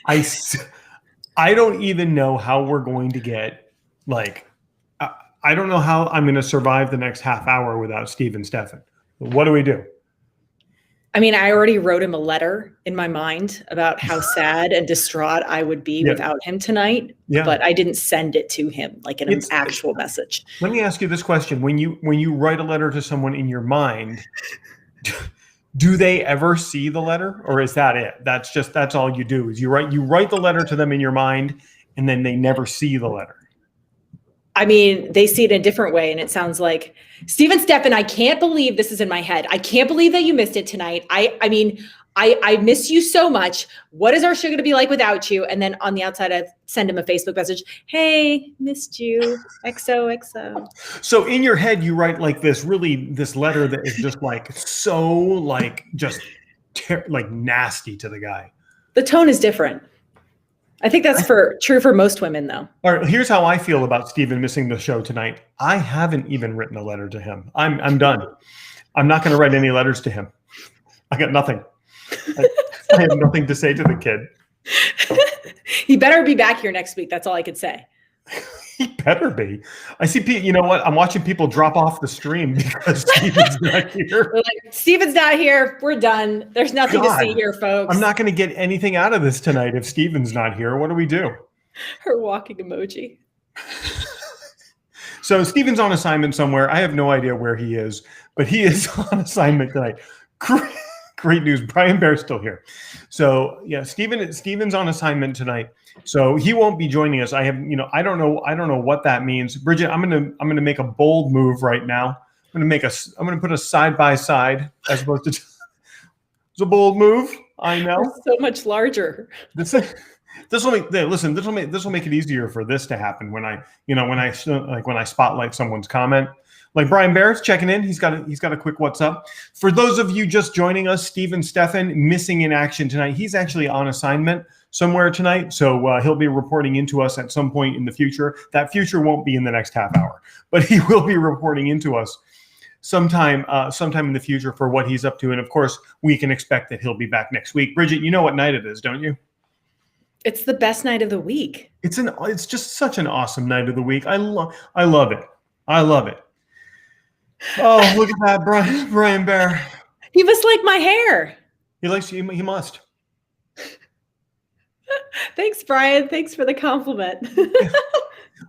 I, I don't even know how we're going to get, like, I don't know how I'm going to survive the next half hour without Steve and Stefan. What do we do? I mean, I already wrote him a letter in my mind about how sad and distraught I would be without him tonight, but I didn't send it to him like an actual message. Let me ask you this question. When you write a letter to someone in your mind, do they ever see the letter, or is that it? That's all you do is you write the letter to them in your mind, and then they never see the letter. I mean, they see it in a different way, and it sounds like, Steve and Stefan, I can't believe this is in my head. I can't believe that you missed it tonight. I mean, I miss you so much. What is our show going to be like without you? And then on the outside, I send him a Facebook message. Hey, missed you. XOXO. So in your head, you write like this letter that is just like so like just like nasty to the guy. The tone is different. I think that's true for most women, though. All right, here's how I feel about Steven missing the show tonight. I haven't even written a letter to him. I'm done. I'm not going to write any letters to him. I got nothing. I have nothing to say to the kid. He better be back here next week. That's all I could say. He better be. I see people, you know what? I'm watching people drop off the stream because Steven's not here. We're like, Steven's not here. We're done. There's nothing to see here, folks. I'm not going to get anything out of this tonight if Steven's not here. What do we do? Her walking emoji. So Steven's on assignment somewhere. I have no idea where he is, but he is on assignment tonight. Great news. Brian Bear's still here. So yeah, Steven's on assignment tonight. So he won't be joining us. I don't know what that means. Bridget, I'm gonna make a bold move right now. I'm gonna put a side by side as opposed to it's a bold move. I know. It's so much larger. This will make it easier for this to happen when I spotlight someone's comment. Like Brian Bear's checking in. He's got a quick what's up. For those of you just joining us, Steve and Stefan missing in action tonight. He's actually on assignment somewhere tonight, so he'll be reporting into us at some point in the future. That future won't be in the next half hour, but he will be reporting into us sometime in the future for what he's up to. And of course, we can expect that he'll be back next week. Bridget, you know what night it is, don't you? It's the best night of the week. It's just such an awesome night of the week. I love it. I love it. Oh, look at that, Brian Bear. He must like my hair. He must. Thanks, Brian. Thanks for the compliment.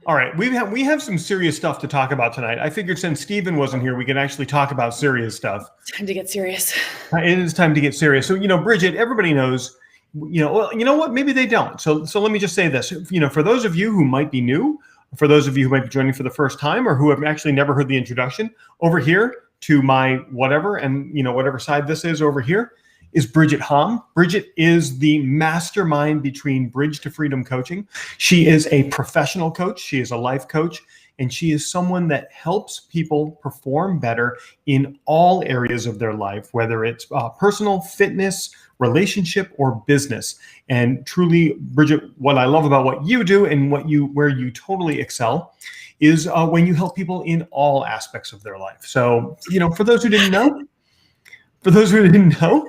All right, we have some serious stuff to talk about tonight. I figured since Steven wasn't here, we could actually talk about serious stuff. Time to get serious. It is time to get serious. So, Bridget, everybody knows, well, you know what? Maybe they don't. So let me just say this. For those of you who might be new, for those of you who might be joining for the first time or who have actually never heard the introduction, over here to my whatever, and whatever side this is over here, is Bridget Hom. Bridget is the mastermind between Bridge to Freedom Coaching. She is a professional coach. She is a life coach. And she is someone that helps people perform better in all areas of their life, whether it's personal, fitness, relationship, or business. And truly, Bridget, what I love about what you do and where you totally excel is when you help people in all aspects of their life. So, for those who didn't know,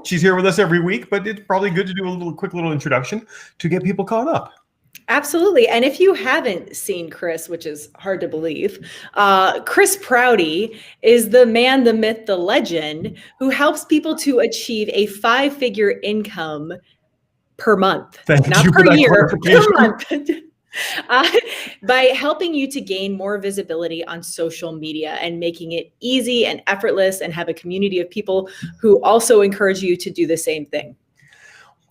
she's here with us every week, but it's probably good to do a quick little introduction to get people caught up. Absolutely. And if you haven't seen Chris, which is hard to believe, Chris Prouty is the man, the myth, the legend who helps people to achieve a 5-figure income per month. Not per year, per month. By helping you to gain more visibility on social media and making it easy and effortless, and have a community of people who also encourage you to do the same thing.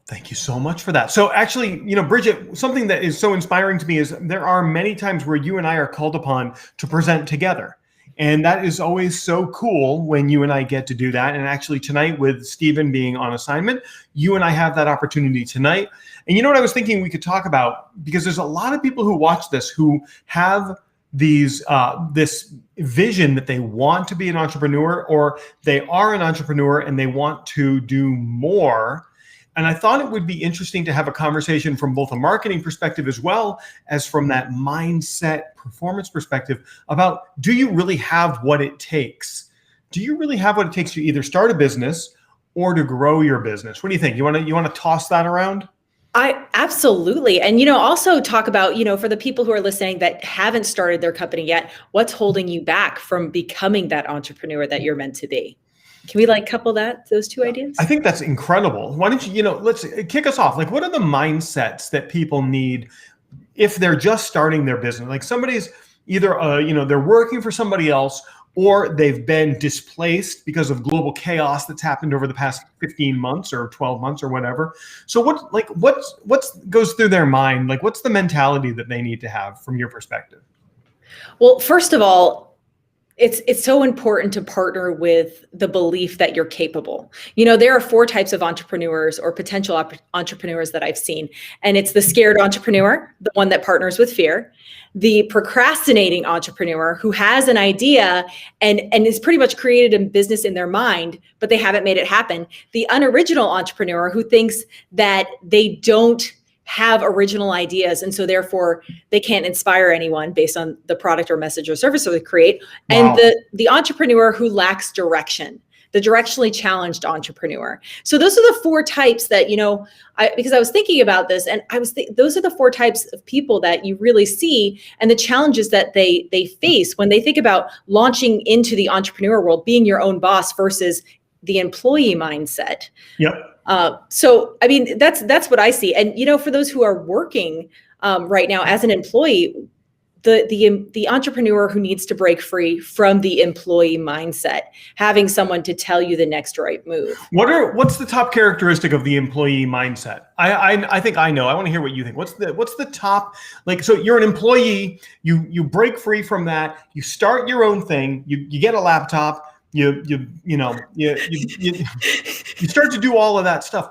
Thank you so much for that. So actually, Bridget, something that is so inspiring to me is there are many times where you and I are called upon to present together. And that is always so cool when you and I get to do that. And actually tonight, with Steven being on assignment, you and I have that opportunity tonight. And you know what I was thinking we could talk about? Because there's a lot of people who watch this who have this vision that they want to be an entrepreneur, or they are an entrepreneur and they want to do more. And I thought it would be interesting to have a conversation from both a marketing perspective as well as from that mindset performance perspective about, do you really have what it takes? Do you really have what it takes to either start a business or to grow your business? What do you think? You want to toss that around? I Absolutely. And, also talk about, for the people who are listening that haven't started their company yet, what's holding you back from becoming that entrepreneur that you're meant to be? Can we couple those two ideas? I think that's incredible. Why don't you, let's kick us off. Like, what are the mindsets that people need if they're just starting their business? Like somebody's either, they're working for somebody else, or they've been displaced because of global chaos that's happened over the past 15 months or 12 months or whatever. So what goes through their mind? Like, what's the mentality that they need to have from your perspective? Well, first of all, it's so important to partner with the belief that you're capable. There are 4 types of entrepreneurs or potential entrepreneurs that I've seen. And it's the scared entrepreneur, the one that partners with fear, the procrastinating entrepreneur who has an idea and has pretty much created a business in their mind, but they haven't made it happen, the unoriginal entrepreneur who thinks that they don't have original ideas, and so therefore they can't inspire anyone based on the product or message or service that they create. Wow. And the entrepreneur who lacks direction, the directionally challenged entrepreneur. So those are the 4 types that, because I was thinking about this, and those are the 4 types of people that you really see, and the challenges that they face when they think about launching into the entrepreneur world, being your own boss versus the employee mindset. Yep. So, I mean, that's what I see. And, for those who are working right now as an employee, the entrepreneur who needs to break free from the employee mindset, having someone to tell you the next right move. What's the top characteristic of the employee mindset? I think I know. I want to hear what you think. What's the top, so you're an employee, you break free from that, you start your own thing, you get a laptop, you start to do all of that stuff.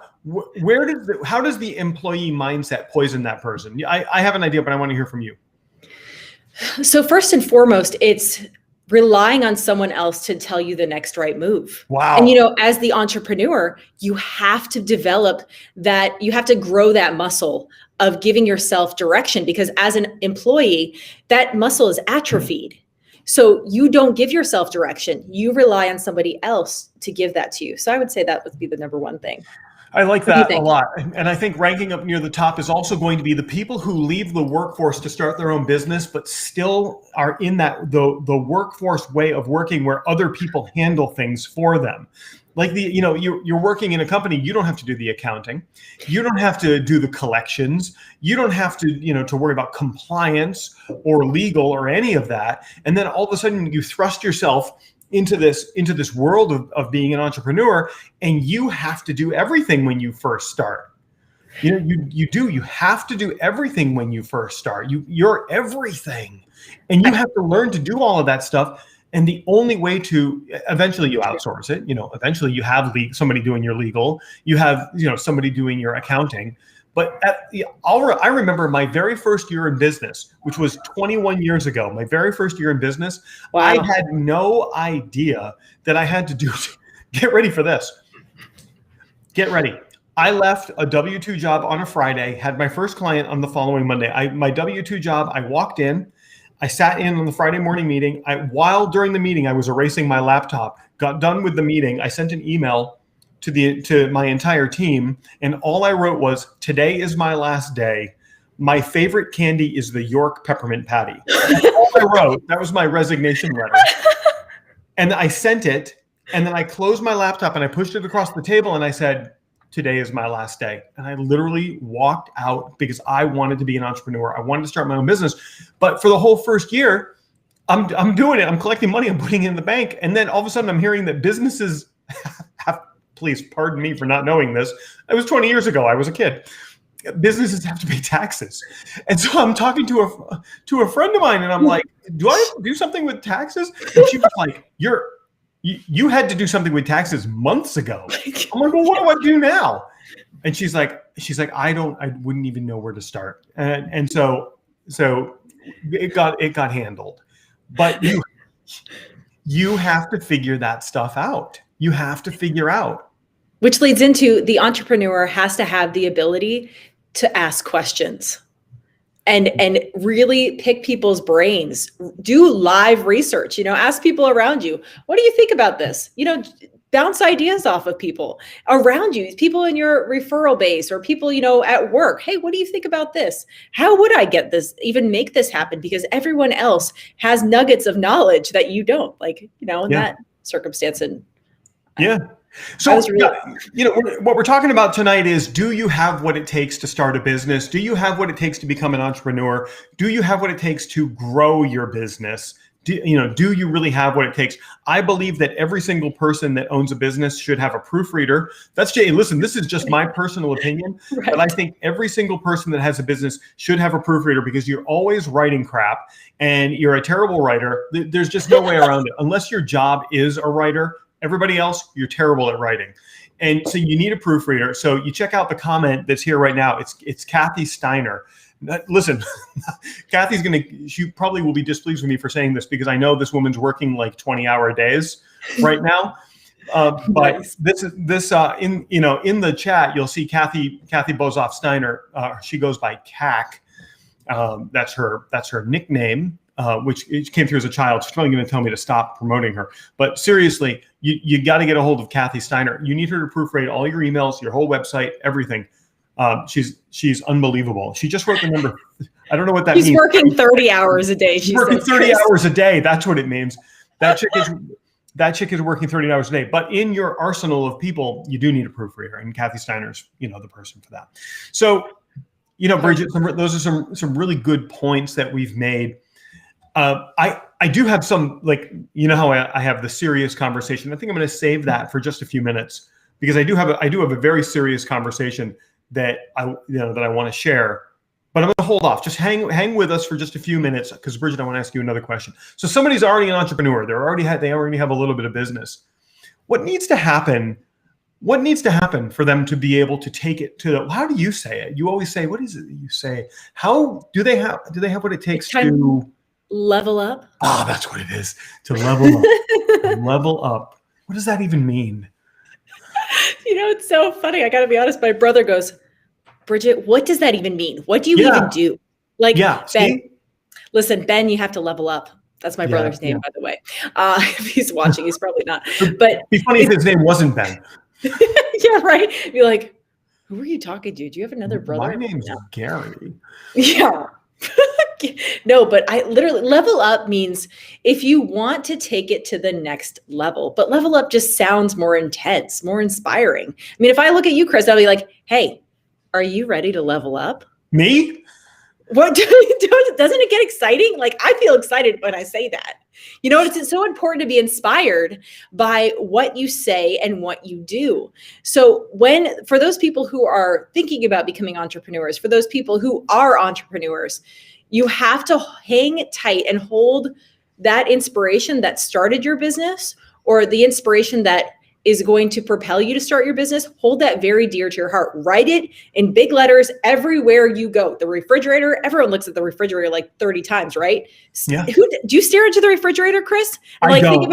How does the employee mindset poison that person? I have an idea, but I want to hear from you. So first and foremost, it's relying on someone else to tell you the next right move. Wow. And, as the entrepreneur, you have to develop that, you have to grow that muscle of giving yourself direction, because as an employee, that muscle is atrophied. So you don't give yourself direction. You rely on somebody else to give that to you. So I would say that would be the number one thing. I like that a lot. And I think ranking up near the top is also going to be the people who leave the workforce to start their own business, but still are in that the workforce way of working where other people handle things for them. Like you're working in a company, you don't have to do the accounting. You don't have to do the collections. You don't have to, to worry about compliance or legal or any of that. And then all of a sudden you thrust yourself into this world of being an entrepreneur, and you have to do everything when you first start. You have to do everything when you first start. You're everything, and you have to learn to do all of that stuff. And the only way to eventually you outsource it, eventually you have somebody doing your legal, you have, somebody doing your accounting. But I remember my very first year in business, which was 21 years ago, my very first year in business. Wow. I had no idea that I had to do, get ready for this. Get ready. I left a W-2 job on a Friday, had my first client on the following Monday. My W-2 job, I walked in, I sat in on the Friday morning meeting. While during the meeting, I was erasing my laptop, got done with the meeting. I sent an email to my entire team, and all I wrote was, "Today is my last day. My favorite candy is the York peppermint patty." That's all I wrote. That was my resignation letter. And I sent it, and then I closed my laptop and I pushed it across the table and I said, "Today is my last day." And I literally walked out because I wanted to be an entrepreneur. I wanted to start my own business. But for the whole first year, I'm doing it. I'm collecting money. I'm putting it in the bank. And then all of a sudden I'm hearing that businesses have, please pardon me for not knowing this. It was 20 years ago. I was a kid. Businesses have to pay taxes. And so I'm talking to a friend of mine and I'm like, "Do I have to do something with taxes?" And she was like, you had to do something with taxes months ago. I'm like, "Well, what do I do now?" And she's like, I wouldn't even know where to start. And so it got handled. But you have to figure that stuff out. You have to figure out. Which leads into the entrepreneur has to have the ability to ask questions and really pick people's brains, do live research, ask people around you, "What do you think about this?" bounce ideas off of people around you, people in your referral base or people, at work. Hey, what do you think about this? How would I get this, even make this happen? Because everyone else has nuggets of knowledge that you don't, like, in that circumstance. And yeah. So, what we're talking about tonight is, do you have what it takes to start a business? Do you have what it takes to become an entrepreneur? Do you have what it takes to grow your business? Do you really have what it takes? I believe that every single person that owns a business should have a proofreader. Listen, this is just my personal opinion, right. But I think every single person that has a business should have a proofreader, because you're always writing crap and you're a terrible writer. There's just no way around it. Unless your job is a writer, everybody else, you're terrible at writing. And so you need a proofreader. So you check out the comment that's here right now. It's Kathy Steiner. Listen, she probably will be displeased with me for saying this, because I know this woman's working like 20-hour days right now. But nice. this in the chat, you'll see Kathy Bozoff Steiner. She goes by CAC. That's her nickname. Which came through as a child. She's probably going to tell me to stop promoting her. But seriously, you got to get a hold of Kathy Steiner. You need her to proofread all your emails, your whole website, everything. She's unbelievable. She just wrote the number. I don't know what that means. She's working 30 hours a day. She's working 30 hours a day. That's what it means. That chick is working 30 hours a day. But in your arsenal of people, you do need a proofreader, and Kathy Steiner's the person for that. So, Bridget, those are some really good points that we've made. I do have some, how I have the serious conversation. I think I'm going to save that for just a few minutes, because I do have a very serious conversation that I want to share. But I'm going to hold off. Just hang with us for just a few minutes, because Bridget, I want to ask you another question. So somebody's already an entrepreneur. They already have a little bit of business. What needs to happen? What needs to happen for them to be able to take it to how do you say it? You always say, what is it that you say? How do they have what it takes to level up? Oh, that's what it is. To level up. Level up. What does that even mean? It's so funny. I got to be honest. My brother goes, Bridget, what does that even mean? What do you even do? Ben, listen, Ben, you have to level up. That's my brother's name, by the way. If he's watching, he's probably not. But it'd be funny if his name wasn't Ben. Yeah, right. Be like, who are you talking to? Do you have another brother? My name's Gary. Yeah. No, but I literally, level up means if you want to take it to the next level, but level up just sounds more intense, more inspiring. I mean, if I look at you, Chris, I'll be like, hey, are you ready to level up? Me? What doesn't it get exciting? Like, I feel excited when I say that. It's so important to be inspired by what you say and what you do. So for those people who are thinking about becoming entrepreneurs, for those people who are entrepreneurs, you have to hang tight and hold that inspiration that started your business, or the inspiration that is going to propel you to start your business. Hold that very dear to your heart. Write it in big letters everywhere you go. The refrigerator, everyone looks at the refrigerator like 30 times, right? Yeah. Do you stare into the refrigerator, Chris? I don't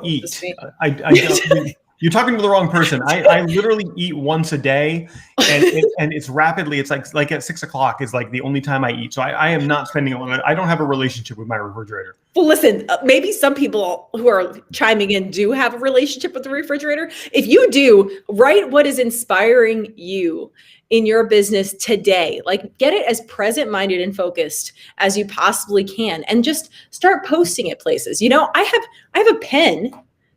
eat. I don't. You're talking to the wrong person. I literally eat once a day, and it's rapidly. It's like at 6 o'clock is like the only time I eat. So I am not spending a lot. I don't have a relationship with my refrigerator. Well, listen, maybe some people who are chiming in do have a relationship with the refrigerator. If you do, write what is inspiring you in your business today. Like, get it as present-minded and focused as you possibly can, and just start posting it places. I have a pen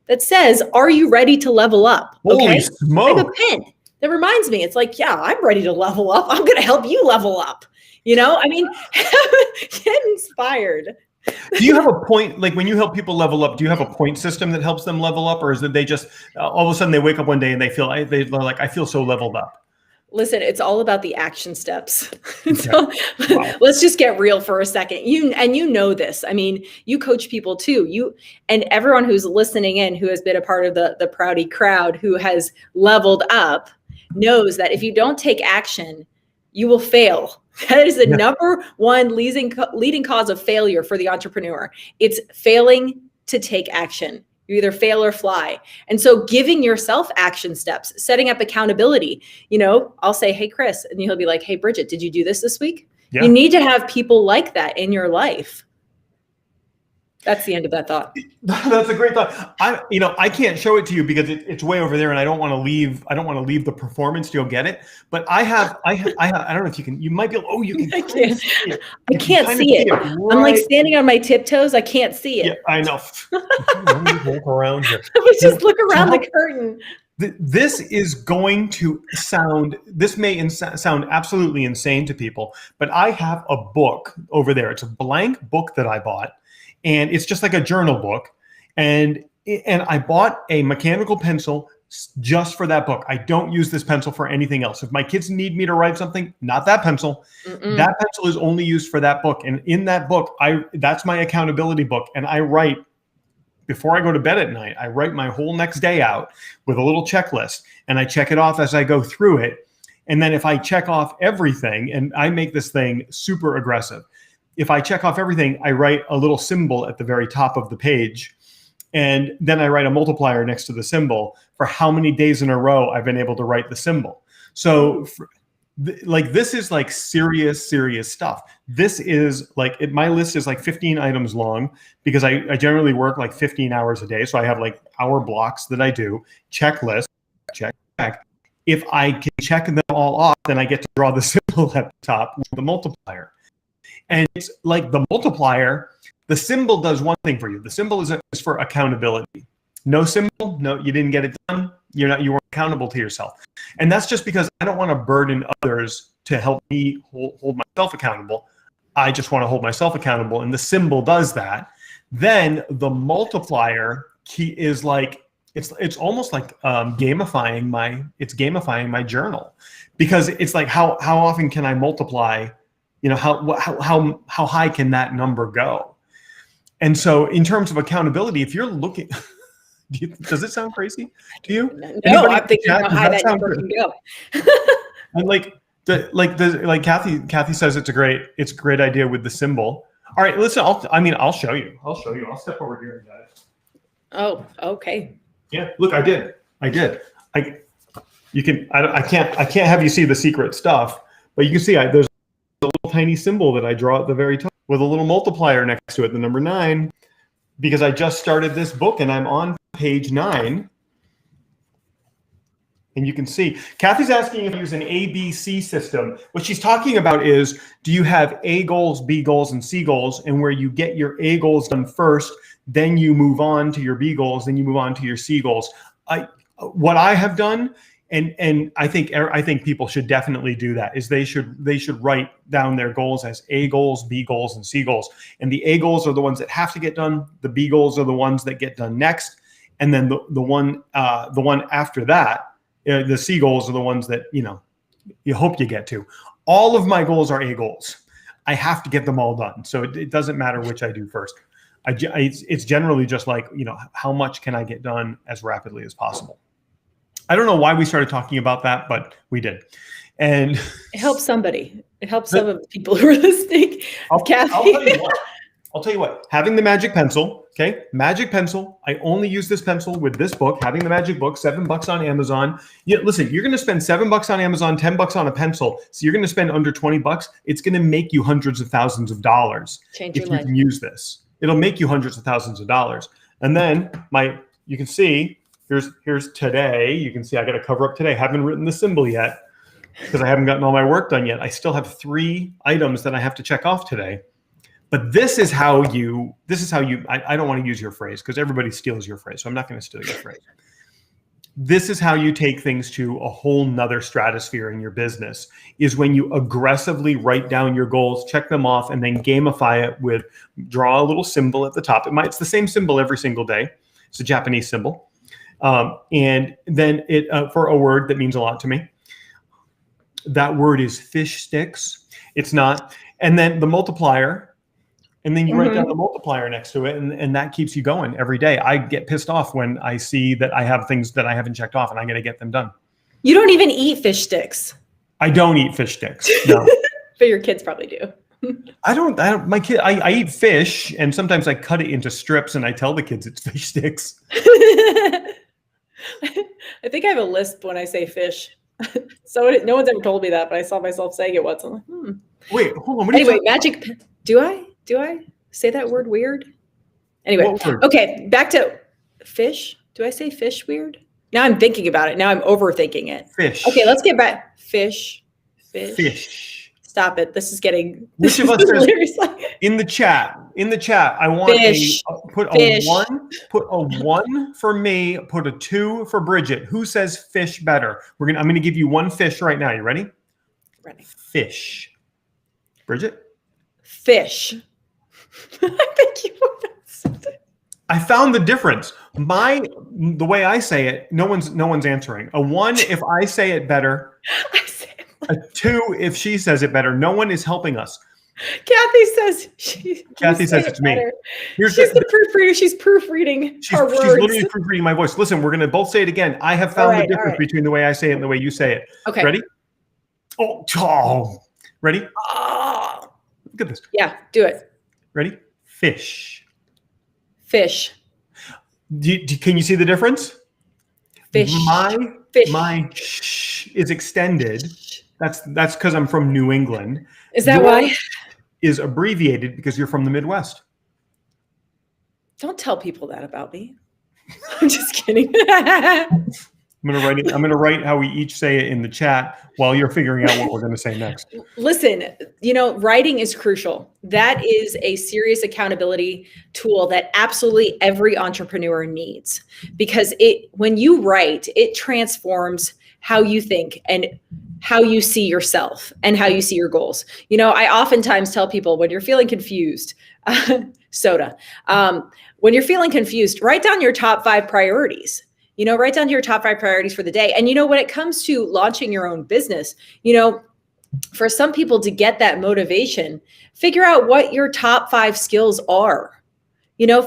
that says, are you ready to level up? Okay. Holy smoke. I have a pen that reminds me. It's like, yeah, I'm ready to level up. I'm going to help you level up. Get inspired. Do you have a point, like when you help people level up, do you have a point system that helps them level up? Or is it they just, all of a sudden they wake up one day and they're like, I feel so leveled up? Listen, it's all about the action steps. Okay. So let's just get real for a second. You know this. I mean, you coach people too. And everyone who's listening in, who has been a part of the Proudy crowd, who has leveled up, knows that if you don't take action, you will fail. That is the number one leading cause of failure for the entrepreneur. It's failing to take action. You either fail or fly. And so giving yourself action steps, setting up accountability, I'll say, hey, Chris, and he'll be like, hey, Bridget, did you do this week? Yeah. You need to have people like that in your life. That's the end of that thought. That's a great thought. I can't show it to you because it's way over there, and I don't want to leave the performance to go get it. But I don't know if you can. You might be able. Oh, you can. I can't. See it. I can't see it. I'm like standing on my tiptoes. I can't see it. Yeah, I know. Let me walk around here. Let me just look around the curtain. This is going to sound. This may sound absolutely insane to people, but I have a book over there. It's a blank book that I bought. And it's just like a journal book. And I bought a mechanical pencil just for that book. I don't use this pencil for anything else. If my kids need me to write something, not that pencil. Mm-mm. That pencil is only used for that book. And in that book, that's my accountability book. And I write, before I go to bed at night, I write my whole next day out with a little checklist. And I check it off as I go through it. And then if I check off everything, and I make this thing super aggressive. If I check off everything, I write a little symbol at the very top of the page. And then I write a multiplier next to the symbol for how many days in a row I've been able to write the symbol. So this is like serious stuff. This is like, my list is like 15 items long because I generally work like 15 hours a day. So I have like hour blocks that I do, checklist, check. If I can check them all off, then I get to draw the symbol at the top with the multiplier. And it's like the multiplier, the symbol does one thing for you. The symbol is for accountability. No symbol, no, you didn't get it done. You weren't accountable to yourself. And that's just because I don't want to burden others to help me hold myself accountable. I just want to hold myself accountable. And the symbol does that. Then the multiplier key is like, it's almost like gamifying my journal, because it's like, how often can I multiply? How high can that number go? And so in terms of accountability, if you're looking, does it sound crazy to you? No, I'm thinking how high that number can go. And Kathy says it's a great idea with the symbol. All right, listen, I'll show you. I'll step over here, guys. Oh, okay. Yeah, look, I did. I can't have you see the secret stuff, but you can see there's a little tiny symbol that I draw at the very top with a little multiplier next to it, the number 9, because I just started this book and I'm on page 9. And you can see, Kathy's asking if you use an ABC system. What she's talking about is, do you have A goals, B goals, and C goals, and where you get your A goals done first, then you move on to your B goals, then you move on to your C goals. What I have done, and I think people should definitely do that, is they should write down their goals as A goals, B goals, and C goals. And the A goals are the ones that have to get done. The B goals are the ones that get done next, and then the one after that, the C goals are the ones that you hope you get to. All of my goals are A goals. I have to get them all done, so it doesn't matter which I do first. It's generally just like, how much can I get done as rapidly as possible. I don't know why we started talking about that, but we did. And it helps somebody. It helps some of the people who are listening. Kathy. I'll tell you what, having the magic pencil, okay? Magic pencil. I only use this pencil with this book, having the magic book, $7 on Amazon. Listen, you're going to spend $7 on Amazon, $10 on a pencil. So you're going to spend under $20. It's going to make you hundreds of thousands of dollars. Change if your you life. can use this. It'll make you hundreds of thousands of dollars. And then you can see, here's today. You can see I got to cover up today. Haven't written the symbol yet because I haven't gotten all my work done yet. I still have 3 items that I have to check off today. But this is how you, I don't want to use your phrase because everybody steals your phrase. So I'm not going to steal your phrase. This is how you take things to a whole nother stratosphere in your business, is when you aggressively write down your goals, check them off, and then gamify it with draw a little symbol at the top. It's the same symbol every single day. It's a Japanese symbol. And then for a word that means a lot to me. That word is fish sticks. It's not. And then the multiplier. And then you write down the multiplier next to it, and that keeps you going every day. I get pissed off when I see that I have things that I haven't checked off, and I'm going to get them done. You don't even eat fish sticks. I don't eat fish sticks. No. But your kids probably do. My kid, I eat fish, and sometimes I cut it into strips, and I tell the kids it's fish sticks. I think I have a lisp when I say fish. So no one's ever told me that, but I saw myself saying it once. I'm like, Wait, hold on. Anyway, magic. Do I say that word weird? Anyway, What word? okay, back to fish. Do I say fish weird? Now I'm thinking about it. Now I'm overthinking it. Fish. Okay, let's get back. Fish. Fish. Stop it. This is getting. Which of us says in the chat? In the chat, I want Fish. put Fish. a 1. Put a 1 for me. Put a 2 for Bridget. Who says fish better? I'm gonna give you one fish right now. You ready? Ready. Fish. Bridget. Fish. I think you would. I found the difference. The way I say it, no one's answering. A 1 if I say it better. I say it A 2 if she says it better. No one is helping us. Kathy says Kathy says it's me. She's the proofreader. She's proofreading our words. She's literally proofreading my voice. Listen, we're going to both say it again. I have found the difference between the way I say it and the way you say it. Okay. Ready? Oh. Ready? Oh. Look at this. Yeah, do it. Ready? Fish. Fish. Can you see the difference? Fish. My sh is extended. That's because I'm from New England. Is that why? Is abbreviated because you're from the Midwest. Don't tell people that about me. I'm just kidding. I'm gonna write how we each say it in the chat while you're figuring out what we're gonna say next. Listen, writing is crucial. That is a serious accountability tool that absolutely every entrepreneur needs, because when you write, it transforms how you think and how you see yourself and how you see your goals. I oftentimes tell people, when you're feeling confused, when you're feeling confused, write down your top 5 priorities. Write down your top 5 priorities for the day. And when it comes to launching your own business, for some people to get that motivation, figure out what your top 5 skills are.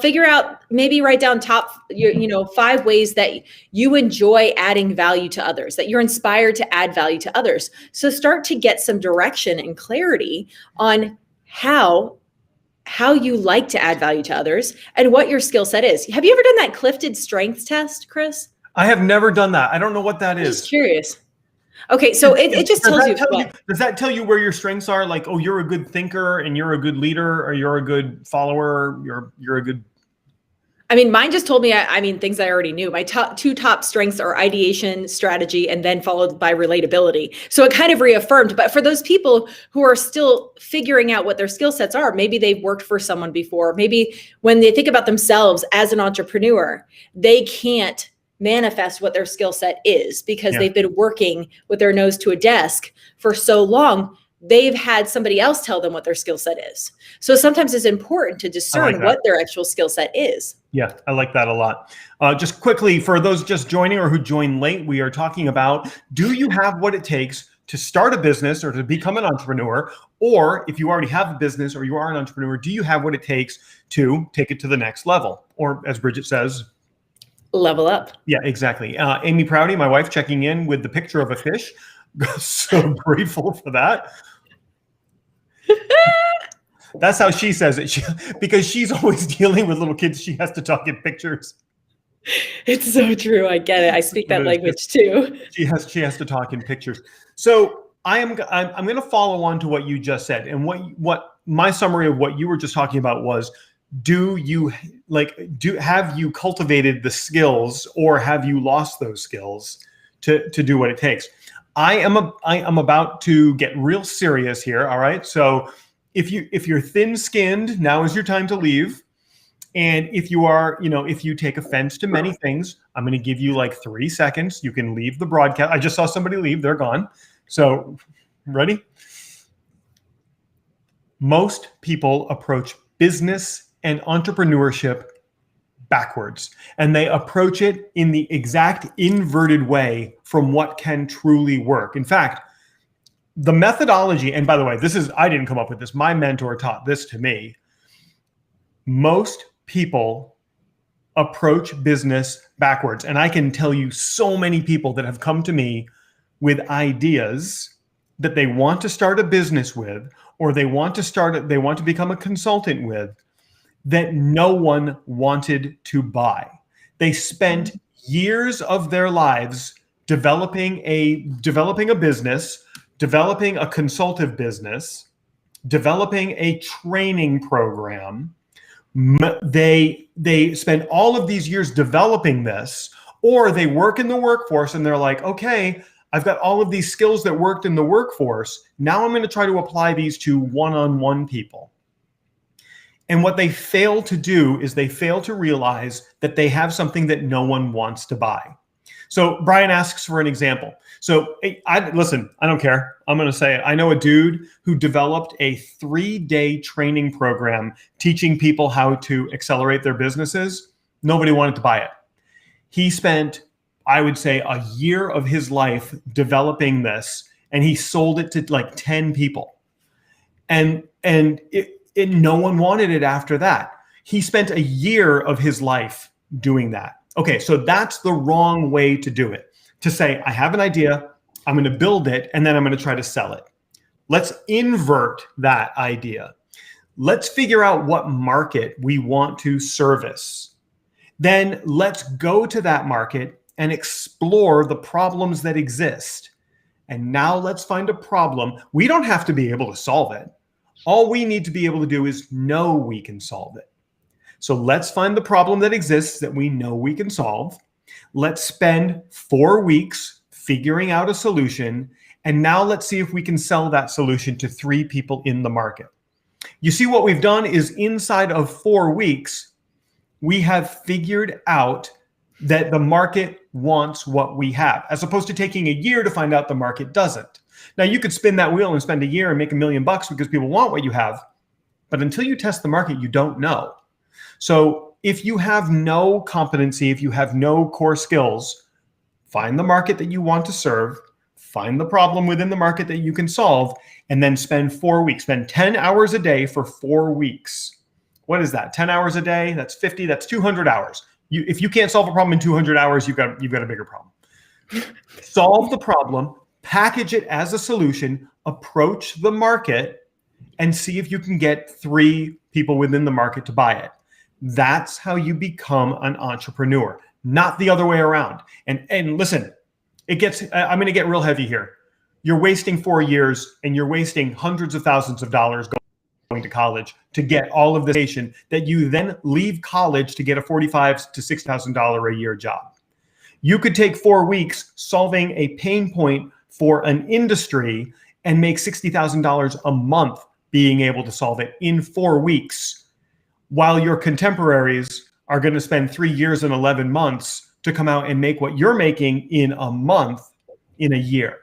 Figure out, maybe write down 5 ways that you enjoy adding value to others, that you're inspired to add value to others. So start to get some direction and clarity on how you like to add value to others and what your skill set is. Have you ever done that Clifton Strengths test, Chris? I have never done that. I don't know what that is. I'm just curious. Okay, so it just tells you. Does that tell you where your strengths are? Like, oh, you're a good thinker and you're a good leader, or you're a good follower, you're a good. Mine just told me, things I already knew. My two top strengths are ideation, strategy, and then followed by relatability. So it kind of reaffirmed. But for those people who are still figuring out what their skill sets are, maybe they've worked for someone before. Maybe when they think about themselves as an entrepreneur, they can't manifest what their skill set is because they've been working with their nose to a desk for so long. They've had somebody else tell them what their skill set is. So sometimes it's important to discern what their actual skill set is. Yeah, I like that a lot. Just quickly, for those just joining or who joined late, we are talking about, do you have what it takes to start a business or to become an entrepreneur? Or if you already have a business or you are an entrepreneur, do you have what it takes to take it to the next level? Or as Bridget says, level up. Yeah, exactly. Amy Prouty, my wife, checking in with the picture of a fish. So grateful for that. That's how she says it. Because she's always dealing with little kids, she has to talk in pictures. It's so true. I get it. I speak that language too. She has to talk in pictures. So I'm going to follow on to what you just said, and what my summary of what you were just talking about was: have you cultivated the skills, or have you lost those skills to do what it takes? I am about to get real serious here. All right. So if you're thin-skinned, now is your time to leave. And if you are, if you take offense to many things, I'm going to give you like 3 seconds. You can leave the broadcast. I just saw somebody leave. They're gone. So ready? Most people approach business and entrepreneurship backwards, and they approach it in the exact inverted way from what can truly work. In fact, the methodology, and by the way, I didn't come up with this. My mentor taught this to me. Most people approach business backwards. And I can tell you so many people that have come to me with ideas that they want to start a business with, or they want to become a consultant with, that no one wanted to buy. They spent years of their lives developing a business, developing a consultative business, developing a training program They spend all of these years developing this, or they work in the workforce and they're like, okay, I've got all of these skills that worked in the workforce. Now I'm going to try to apply these to one-on-one people. And what they fail to do is they fail to realize that they have something that no one wants to buy. So Brian asks for an example. So listen, I don't care. I'm going to say it. I know a dude who developed a 3-day training program teaching people how to accelerate their businesses. Nobody wanted to buy it. He spent, I would say, a year of his life developing this, and he sold it to like 10 people. And no one wanted it after that. He spent a year of his life doing that. Okay, so that's the wrong way to do it. To say, I have an idea, I'm going to build it, and then I'm going to try to sell it. Let's invert that idea. Let's figure out what market we want to service. Then let's go to that market and explore the problems that exist. And now let's find a problem. We don't have to be able to solve it. All we need to be able to do is know we can solve it. So let's find the problem that exists that we know we can solve. Let's spend 4 weeks figuring out a solution. And now let's see if we can sell that solution to 3 people in the market. You see, what we've done is inside of 4 weeks, we have figured out that the market wants what we have, as opposed to taking a year to find out the market doesn't. Now, you could spin that wheel and spend a year and make $1 million because people want what you have. But until you test the market, you don't know. So if you have no competency, if you have no core skills, find the market that you want to serve, find the problem within the market that you can solve, and then spend 4 weeks. Spend 10 hours a day for 4 weeks. What is that? 10 hours a day? That's 50. That's 200 hours. If you can't solve a problem in 200 hours, you've got a bigger problem. Solve the problem, package it as a solution, approach the market, and see if you can get 3 people within the market to buy it. That's how you become an entrepreneur, not the other way around. And listen, I'm going to get real heavy here. You're wasting 4 years and you're wasting hundreds of thousands of dollars going to college to get all of the education that you then leave college to get a $45,000 to $60,000 a year job. You could take 4 weeks solving a pain point for an industry and make $60,000 a month being able to solve it in 4 weeks, while your contemporaries are going to spend 3 years and 11 months to come out and make what you're making in a month in a year.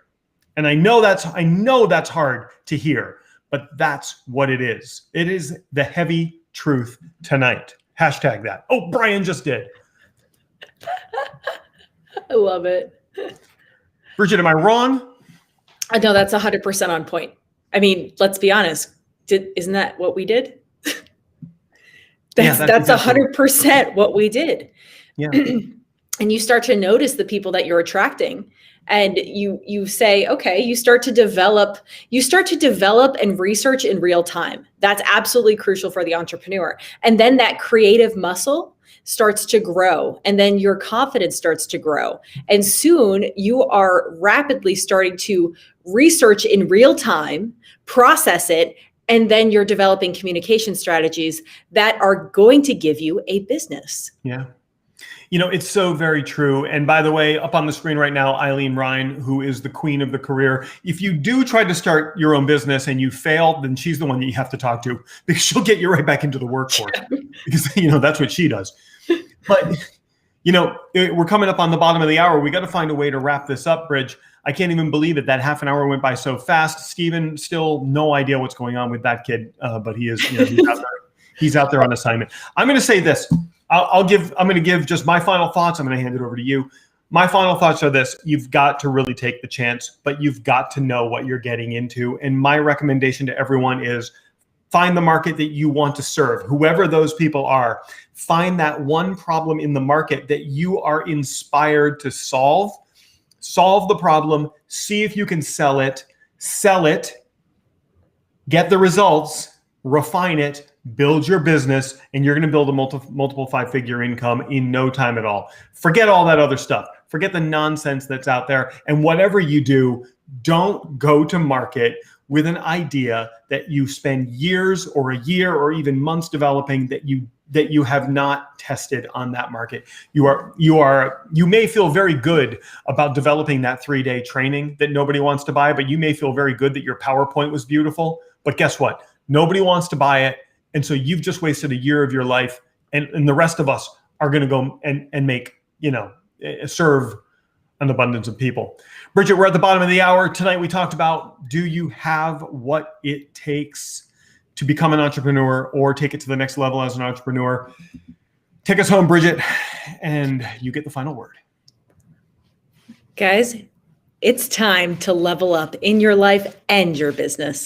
And I know that's hard to hear, but that's what it is. It is the heavy truth tonight. Hashtag that. Oh, Brian just did. I love it. Bridget, am I wrong? No, that's 100% on point. I mean, let's be honest. Isn't that what we did? That's 100% what we did. Yeah. And you start to notice the people that you're attracting, and you say, okay, you start to develop and research in real time. That's absolutely crucial for the entrepreneur. And then that creative muscle starts to grow, and then your confidence starts to grow. And soon you are rapidly starting to research in real time, process it, and then you're developing communication strategies that are going to give you a business. Yeah. You know, it's so very true. And by the way, up on the screen right now, Eileen Ryan, who is the queen of the career. If you do try to start your own business and you fail, then she's the one that you have to talk to, because she'll get you right back into the workforce because, that's what she does. But, we're coming up on the bottom of the hour. We got to find a way to wrap this up, Bridge. I can't even believe it. That half an hour went by so fast. Steven, still no idea what's going on with that kid, but he is, he's out there on assignment. I'm going to say this. I'm going to give just my final thoughts. I'm going to hand it over to you. My final thoughts are this: you've got to really take the chance, but you've got to know what you're getting into. And my recommendation to everyone is find the market that you want to serve, whoever those people are. Find that one problem in the market that you are inspired to solve. Solve the problem, see if you can sell it, get the results, refine it, build your business, and you're going to build a multiple 5-figure income in no time at all. Forget all that other stuff. Forget the nonsense that's out there. And whatever you do, don't go to market with an idea that you spend years or a year or even months developing that you that you have not tested on that market. You may feel very good about developing that 3-day training that nobody wants to buy, but you may feel very good that your PowerPoint was beautiful. But guess what? Nobody wants to buy it. And so you've just wasted a year of your life, and the rest of us are going to go and make, serve an abundance of people. Bridget, we're at the bottom of the hour. Tonight we talked about, do you have what it takes to become an entrepreneur or take it to the next level as an entrepreneur? Take us home, Bridget, and you get the final word. Guys, it's time to level up in your life and your business.